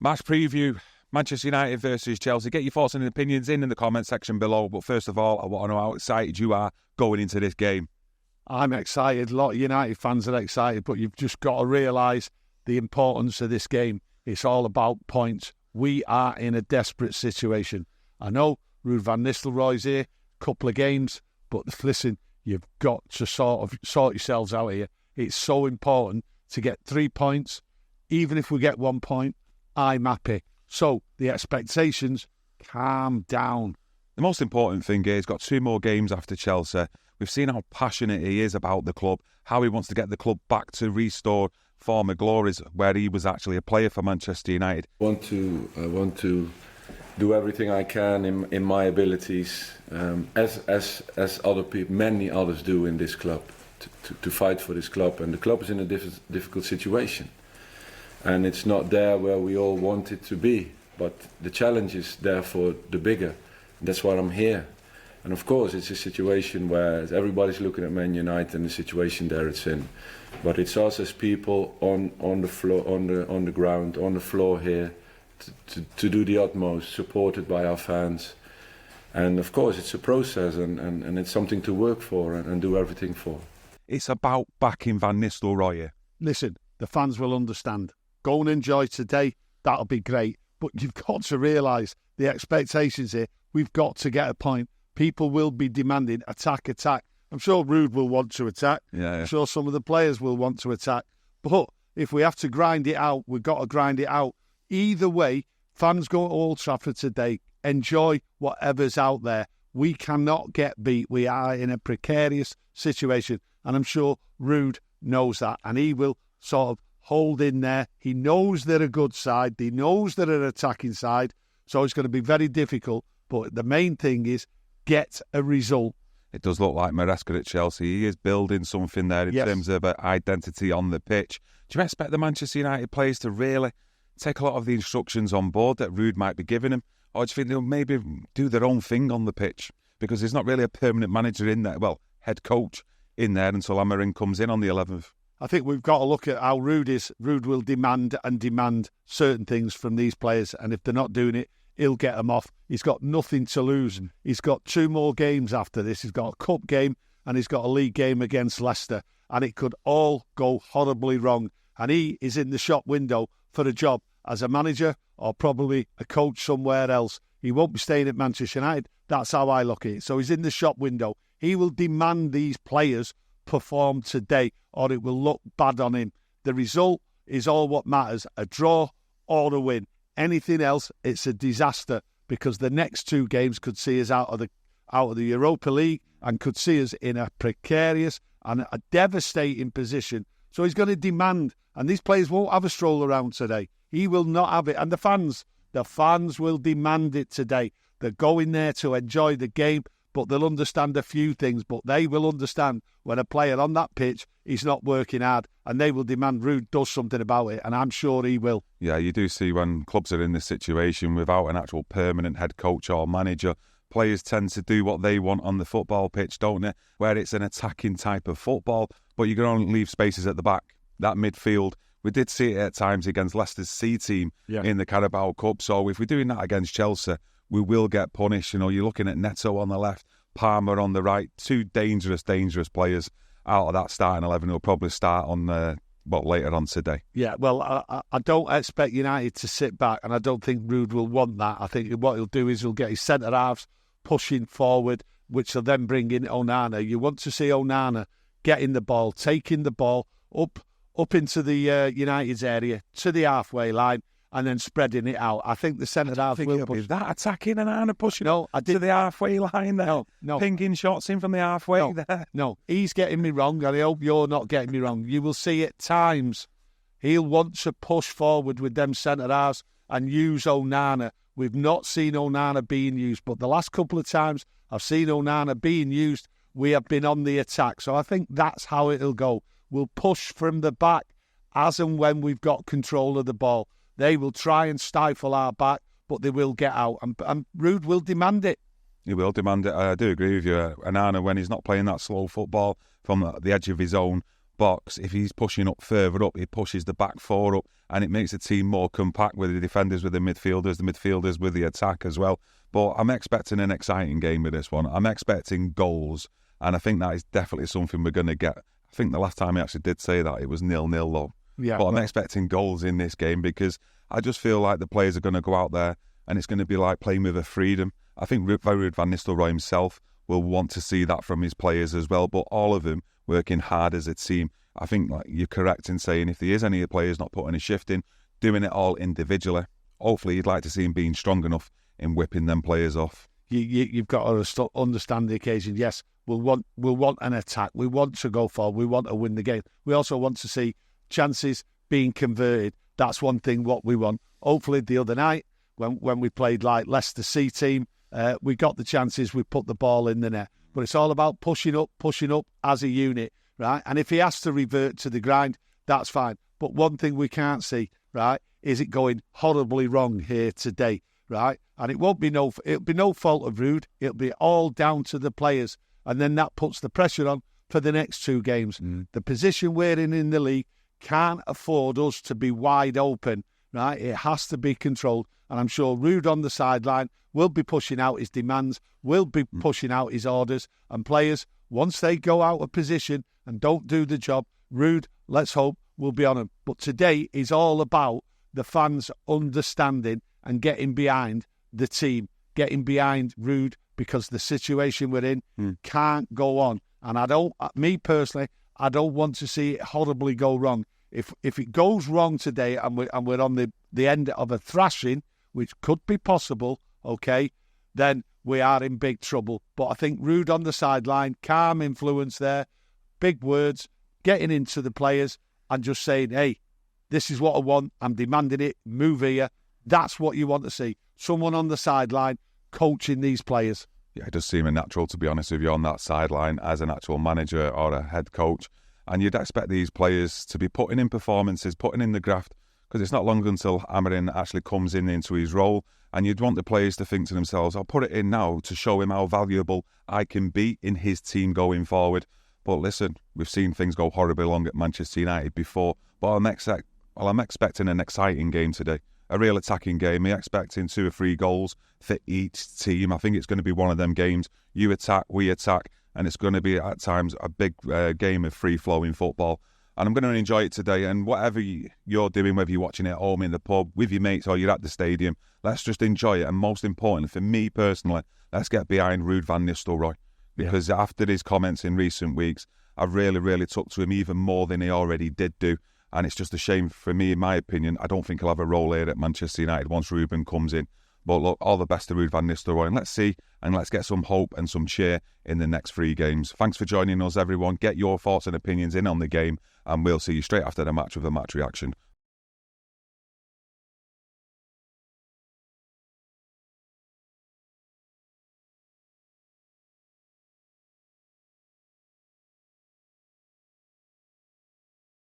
Match preview, Manchester United versus Chelsea. Get your thoughts and opinions in the comment section below. But first of all, I want to know how excited you are going into this game. I'm excited. A lot of United fans are excited, but you've just got to realise the importance of this game. It's all about points. We are in a desperate situation. I know Ruud van Nistelrooy's here, couple of games, but listen, you've got to sort yourselves out here. It's so important to get 3 points. Even if we get 1 point, I'm happy. So the expectations, calm down. The most important thing is he's got 2 more games after Chelsea. We've seen how passionate he is about the club, how he wants to get the club back to restore former glories where he was actually a player for Manchester United. I want to do everything I can in my abilities, as other people, many others do in this club, to fight for this club. And the club is in a difficult situation. And it's not there where we all want it to be, but the challenge is therefore the bigger. That's why I'm here. And of course, it's a situation where everybody's looking at Man United and the situation there it's in. But it's us as people on the floor, on the ground, on the floor here, to do the utmost, supported by our fans. And of course, it's a process, and it's something to work for and do everything for. It's about backing Van Nistelrooy. Listen, the fans will understand. Go and enjoy today. That'll be great. But you've got to realise the expectations here. We've got to get a point. People will be demanding attack. I'm sure Ruud will want to attack. Yeah. I'm sure some of the players will want to attack. But if we have to grind it out, we've got to grind it out. Either way, fans go to Old Trafford today. Enjoy whatever's out there. We cannot get beat. We are in a precarious situation. And I'm sure Ruud knows that. And he will sort of hold in there. He knows they're a good side. He knows they're an attacking side. So it's going to be very difficult. But the main thing is get a result. It does look like Maresca at Chelsea. He is building something there in terms of identity on the pitch. Do you expect the Manchester United players to really take a lot of the instructions on board that Ruud might be giving them? Or do you think they'll maybe do their own thing on the pitch? Because there's not really a permanent manager in there, well, head coach in there until Amarin comes in on the 11th. I think we've got to look at how Ruud is. Ruud will demand certain things from these players, and if they're not doing it, he'll get them off. He's got nothing to lose. He's got 2 more games after this. He's got a cup game and he's got a league game against Leicester, and it could all go horribly wrong. And he is in the shop window for a job as a manager or probably a coach somewhere else. He won't be staying at Manchester United. That's how I look at it. So he's in the shop window. He will demand these players perform today or it will look bad on him. The result is all what matters, a draw or a win. Anything else, it's a disaster because the next 2 games could see us out of the Europa League and could see us in a precarious and a devastating position. So he's going to demand, and these players won't have a stroll around today. He will not have it. And the fans will demand it today. They're going there to enjoy the game, but they'll understand a few things. But they will understand when a player on that pitch is not working hard, and they will demand Ruud does something about it, and I'm sure he will. Yeah, you do see when clubs are in this situation without an actual permanent head coach or manager, players tend to do what they want on the football pitch, don't they? Where it's an attacking type of football, but you can only leave spaces at the back. That midfield, we did see it at times against Leicester's C team in the Carabao Cup. So if we're doing that against Chelsea, we will get punished. You know, you're looking at Neto on the left, Palmer on the right, 2 dangerous players out of that starting 11 who'll probably start on later on today. Yeah, well, I don't expect United to sit back, and I don't think Ruud will want that. I think what he'll do is he'll get his centre-halves pushing forward, which will then bring in Onana. You want to see Onana getting the ball, taking the ball up into the United's area, to the halfway line, and then spreading it out. I think the centre-half will push. Is that attacking Onana pushing to the halfway line there? No. Pinging shots in from the halfway there? No, he's getting me wrong, and I hope you're not getting me wrong. You will see at times he'll want to push forward with them centre-halves and use Onana. We've not seen Onana being used, but the last couple of times I've seen Onana being used, we have been on the attack. So I think that's how it'll go. We'll push from the back as and when we've got control of the ball. They will try and stifle our back, but they will get out. And Ruud will demand it. He will demand it. I do agree with you. Onana, when he's not playing that slow football from the edge of his own, box, if he's pushing up further up, he pushes the back four up, and it makes the team more compact with the defenders, with the midfielders with the attack as well. But I'm expecting an exciting game with this one. I'm expecting goals, and I think that is definitely something we're going to get. I think the last time I actually did say that, it was 0-0 though. Yeah, but I'm expecting goals in this game because I just feel like the players are going to go out there and it's going to be like playing with a freedom. I think Ruud van Nistelrooy himself will want to see that from his players as well, but all of them working hard as a team. I think like you're correct in saying if there is any of the players not putting a shift in, doing it all individually, hopefully you'd like to see him being strong enough in whipping them players off. You've got to understand the occasion. Yes, we'll want an attack. We want to go forward. We want to win the game. We also want to see chances being converted. That's one thing what we want. Hopefully the other night when we played like Leicester C team, we got the chances, we put the ball in the net. But it's all about pushing up as a unit, right? And if he has to revert to the grind, that's fine. But one thing we can't see, right, is it going horribly wrong here today, right? And it'll be no fault of Ruud. It'll be all down to the players. And then that puts the pressure on for the next two games. The position we're in the league can't afford us to be wide open, right? It has to be controlled. And I'm sure Ruud on the sideline will be pushing out his demands, will be pushing out his orders. And players, once they go out of position and don't do the job, Ruud, let's hope, will be on them. But today is all about the fans understanding and getting behind the team, getting behind Ruud, because the situation we're in can't go on. And me personally, I don't want to see it horribly go wrong. If it goes wrong today and we're on the end of a thrashing, which could be possible, okay, then we are in big trouble. But I think Ruud on the sideline, calm influence there, big words, getting into the players and just saying, hey, this is what I want, I'm demanding it, move here. That's what you want to see. Someone on the sideline coaching these players. Yeah, it does seem a natural, to be honest with you, on that sideline as an actual manager or a head coach. And you'd expect these players to be putting in performances, putting in the graft, because it's not long until Amarin actually comes into his role. And you'd want the players to think to themselves, I'll put it in now to show him how valuable I can be in his team going forward. But listen, we've seen things go horribly wrong at Manchester United before. But I'm expecting an exciting game today. A real attacking game. I'm expecting 2 or 3 goals for each team. I think it's going to be one of them games. You attack, we attack. And it's going to be, at times, a big game of free-flowing football. And I'm going to enjoy it today. And whatever you're doing, whether you're watching it at home, in the pub, with your mates, or you're at the stadium, let's just enjoy it. And most importantly, for me personally, let's get behind Ruud van Nistelrooy. Because after his comments in recent weeks, I've really, really took to him even more than he already did do. And it's just a shame for me, in my opinion. I don't think he'll have a role here at Manchester United once Ruben comes in. But look, all the best to Ruud van Nistelrooy. And let's see, and let's get some hope and some cheer in the next 3 games. Thanks for joining us, everyone. Get your thoughts and opinions in on the game, and we'll see you straight after the match with a match reaction.